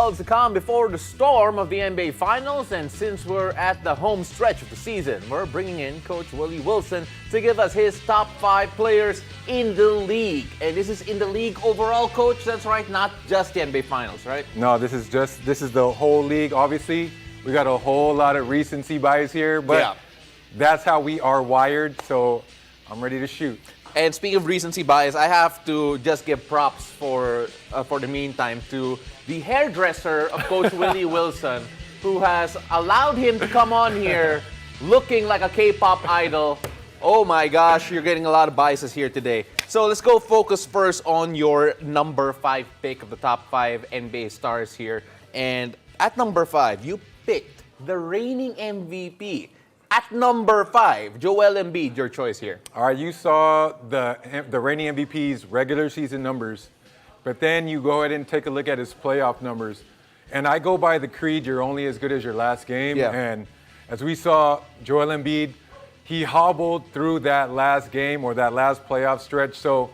all is to come before the storm of the NBA Finals, and since we're at the home stretch of the season, we're bringing in Coach Willy Wilson to give us his top 5 players in the league. And this is in the league overall, Coach. That's right, not just the NBA Finals, right? No, this is the whole league. Obviously, we got a whole lot of recency bias here, but that's how we are wired. So I'm ready to shoot. And speaking of recency bias, I have to just give props for the meantime to the hairdresser of Coach Willy Wilson, who has allowed him to come on here looking like a K-pop idol. Oh my gosh, you're getting a lot of biases here today. So let's go focus first on your number 5 pick of the top 5 NBA stars here. And at number 5, you picked the reigning MVP. At number 5, Joel Embiid, your choice here. All right, you saw the reigning MVP's regular season numbers, but then you go ahead and take a look at his playoff numbers. And I go by the creed, you're only as good as your last game. Yeah. And as we saw, Joel Embiid, he hobbled through that last game or that last playoff stretch. So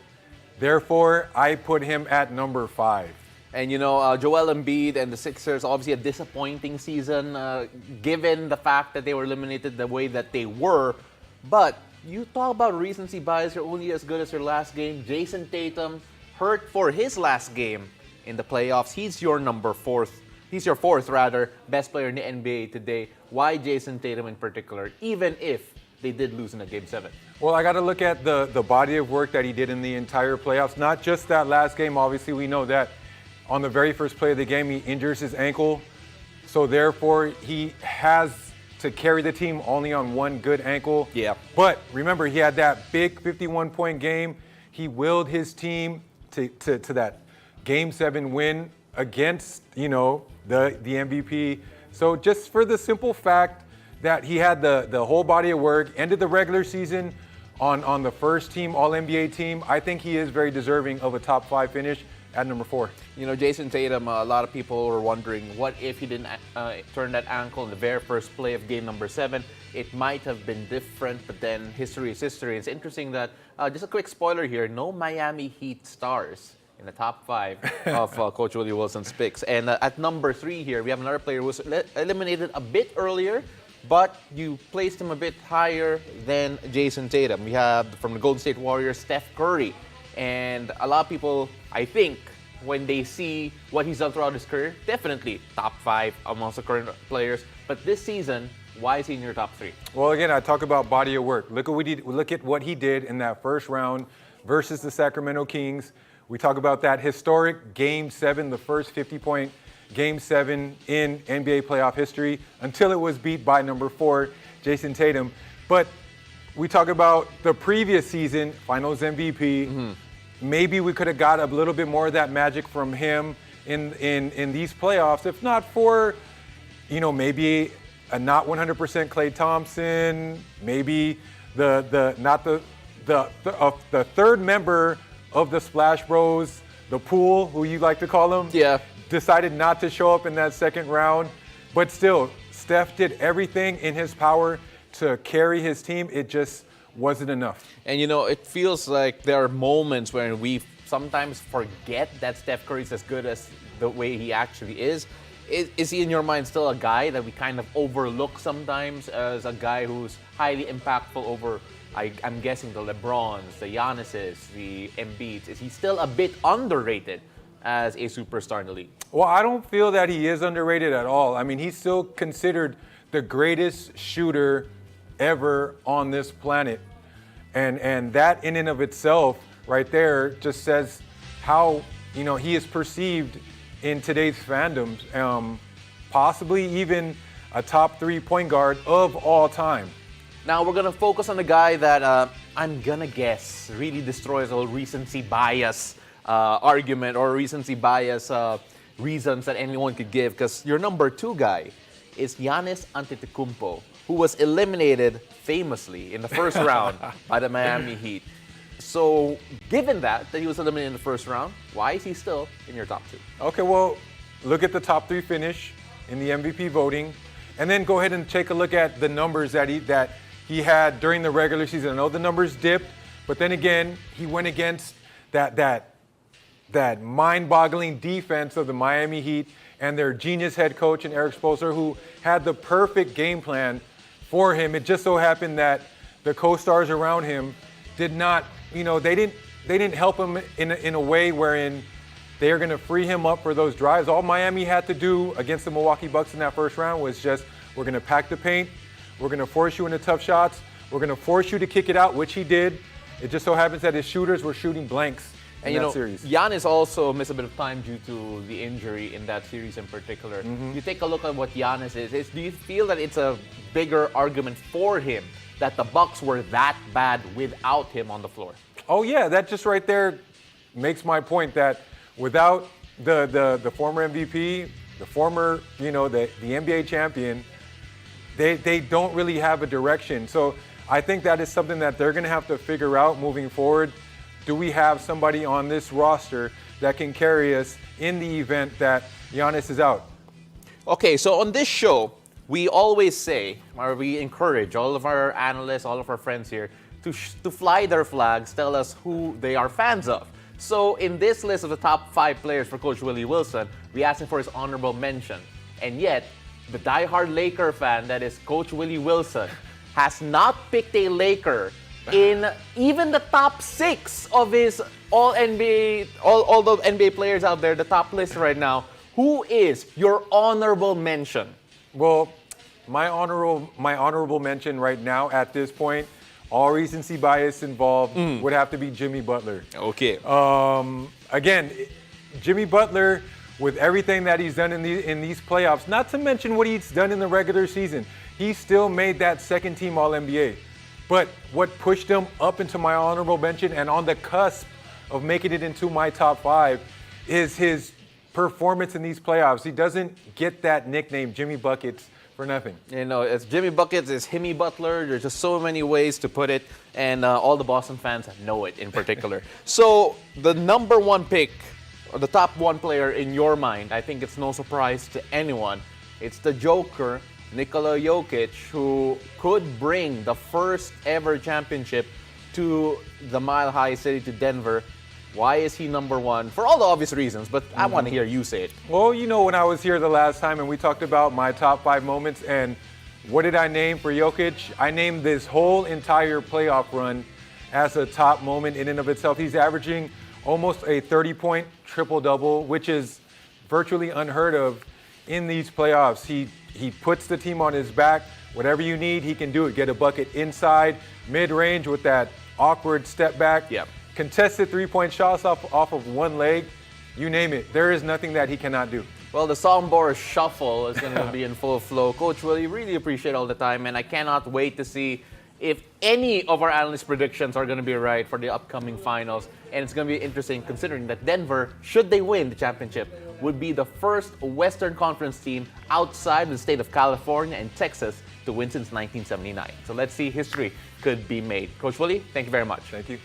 therefore, I put him at number 5. And you know, Joel Embiid and the Sixers, obviously a disappointing season, given the fact that they were eliminated the way that they were. But you talk about recency bias, you're only as good as your last game. Jayson Tatum hurt for his last game in the playoffs. He's your fourth best player in the NBA today. Why Jayson Tatum in particular, even if they did lose in a Game 7? Well, I got to look at the body of work that he did in the entire playoffs, not just that last game. Obviously, we know that on the very first play of the game, he injures his ankle. So therefore, he has to carry the team only on one good ankle. Yeah. But remember, he had that big 51-point game. He willed his team to that Game 7 win against, the MVP. So just for the simple fact that he had the whole body of work, ended the regular season on the first team, All-NBA team, I think he is very deserving of a top 5 finish at number 4. You know, Jayson Tatum, a lot of people were wondering what if he didn't turn that ankle in the very first play of game number 7. It might have been different, but then history is history. It's interesting that, just a quick spoiler here, no Miami Heat stars in the top 5 of Coach Willy Wilson's picks. And at number 3 here, we have another player who was eliminated a bit earlier, but you placed him a bit higher than Jayson Tatum. We have, from the Golden State Warriors, Steph Curry. And a lot of people, I think, when they see what he's done throughout his career, definitely top 5 amongst the current players. But this season, why is he in your top 3? Well, again, I talk about body of work. Look at what he did in that first round versus the Sacramento Kings. We talk about that historic Game 7, the first 50-point Game 7 in NBA playoff history, until it was beat by number 4, Jayson Tatum. But we talk about the previous season, Finals MVP. Mm-hmm. Maybe we could have got a little bit more of that magic from him in these playoffs, if not for, maybe a not 100% Klay Thompson, maybe the third member of the Splash Bros, the Pool, who you like to call them, decided not to show up in that second round. But still, Steph did everything in his power to carry his team. It just wasn't enough. And it feels like there are moments when we sometimes forget that Steph Curry's as good as the way he actually is. Is he in your mind still a guy that we kind of overlook sometimes as a guy who's highly impactful over, I'm guessing, the LeBrons, the Giannis's, the Embiids? Is he still a bit underrated as a superstar in the league? Well, I don't feel that he is underrated at all. I mean, he's still considered the greatest shooter ever on this planet. And that in and of itself right there just says how, he is perceived in today's fandoms, possibly even a top 3 point guard of all time. Now we're going to focus on the guy that I'm going to guess really destroys all recency bias argument or recency bias reasons that anyone could give, because your number 2 guy is Giannis Antetokounmpo, who was eliminated famously in the first round by the Miami Heat. So, given that he was eliminated in the first round, why is he still in your top 2? Okay, well, look at the top 3 finish in the MVP voting, and then go ahead and take a look at the numbers that he had during the regular season. I know the numbers dipped, but then again, he went against that that mind-boggling defense of the Miami Heat and their genius head coach and Eric Spoelstra, who had the perfect game plan for him. It just so happened that the co-stars around him did not, they didn't help him in a way wherein they are going to free him up for those drives. All Miami had to do against the Milwaukee Bucks in that first round was just, we're going to pack the paint, we're going to force you into tough shots, we're going to force you to kick it out, which he did. It just so happens that his shooters were shooting blanks in that series. Giannis also missed a bit of time due to the injury in that series in particular. You take a look at what Giannis is. Do you feel that it's a bigger argument for him that the Bucks were that bad without him on the floor? Oh yeah, that just right there makes my point that without the former MVP, the former, the NBA champion, they don't really have a direction. So I think that is something that they're going to have to figure out moving forward. Do we have somebody on this roster that can carry us in the event that Giannis is out? Okay, so on this show, we always say, or we encourage all of our analysts, all of our friends here, to fly their flags, tell us who they are fans of. So in this list of the top 5 players for Coach Willy Wilson, we asked him for his honorable mention. And yet, the diehard Laker fan, that is Coach Willy Wilson, has not picked a Laker in even the top 6 of his all the NBA players out there, the top list right now. Who is your honorable mention? Well, my honorable mention right now at this point, all recency bias involved, would have to be Jimmy Butler. Okay. Again, Jimmy Butler, with everything that he's done in these playoffs, not to mention what he's done in the regular season, he still made that second-team All-NBA. But what pushed him up into my honorable mention and on the cusp of making it into my top 5 is his performance in these playoffs. He doesn't get that nickname, Jimmy Buckets, for nothing. It's Jimmy Buckets, it's Himmy Butler. There's just so many ways to put it, and all the Boston fans know it in particular. So the number 1 pick, or the top 1 player in your mind, I think it's no surprise to anyone. It's the Joker, Nikola Jokic, who could bring the first ever championship to the Mile High City, to Denver. Why is he number 1? For all the obvious reasons, but I want to hear you say it. Well, when I was here the last time and we talked about my top 5 moments, and what did I name for Jokic? I named this whole entire playoff run as a top moment in and of itself. He's averaging almost a 30-point triple-double, which is virtually unheard of in these playoffs. He puts the team on his back. Whatever you need, he can do it. Get a bucket inside, mid-range with that awkward step back. Yep. Contested 3-point shots off of one leg. You name it. There is nothing that he cannot do. Well, the Sombor Shuffle is going to be in full flow. Coach Willie, really appreciate all the time, and I cannot wait to see if any of our analyst predictions are going to be right for the upcoming finals. And it's going to be interesting considering that Denver, should they win the championship, would be the first Western Conference team outside the state of California and Texas to win since 1979. So let's see, history could be made. Coach Willie, thank you very much. Thank you.